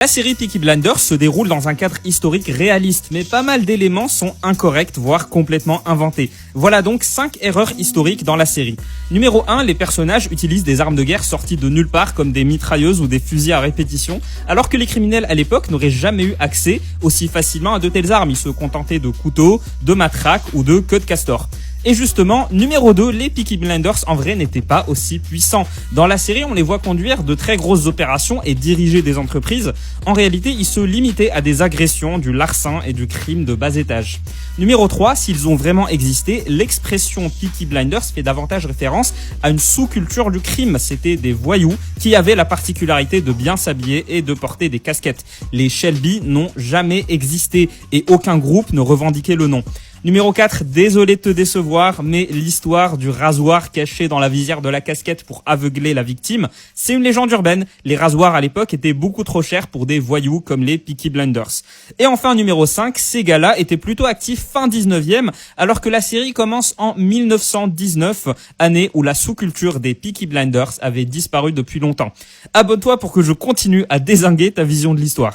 La série Peaky Blinders se déroule dans un cadre historique réaliste, mais pas mal d'éléments sont incorrects, voire complètement inventés. Voilà donc 5 erreurs historiques dans la série. Numéro 1, les personnages utilisent des armes de guerre sorties de nulle part comme des mitrailleuses ou des fusils à répétition, alors que les criminels à l'époque n'auraient jamais eu accès aussi facilement à de telles armes. Ils se contentaient de couteaux, de matraques ou de queues de castor. Et justement, numéro 2, les Peaky Blinders en vrai n'étaient pas aussi puissants. Dans la série, on les voit conduire de très grosses opérations et diriger des entreprises. En réalité, ils se limitaient à des agressions, du larcin et du crime de bas étage. Numéro 3, s'ils ont vraiment existé, l'expression Peaky Blinders fait davantage référence à une sous-culture du crime. C'était des voyous qui avaient la particularité de bien s'habiller et de porter des casquettes. Les Shelby n'ont jamais existé et aucun groupe ne revendiquait le nom. Numéro 4, désolé de te décevoir, mais l'histoire du rasoir caché dans la visière de la casquette pour aveugler la victime, c'est une légende urbaine. Les rasoirs à l'époque étaient beaucoup trop chers pour des voyous comme les Peaky Blinders. Et enfin numéro 5, ces gars-là étaient plutôt actifs fin 19e, alors que la série commence en 1919, année où la sous-culture des Peaky Blinders avait disparu depuis longtemps. Abonne-toi pour que je continue à dézinguer ta vision de l'histoire.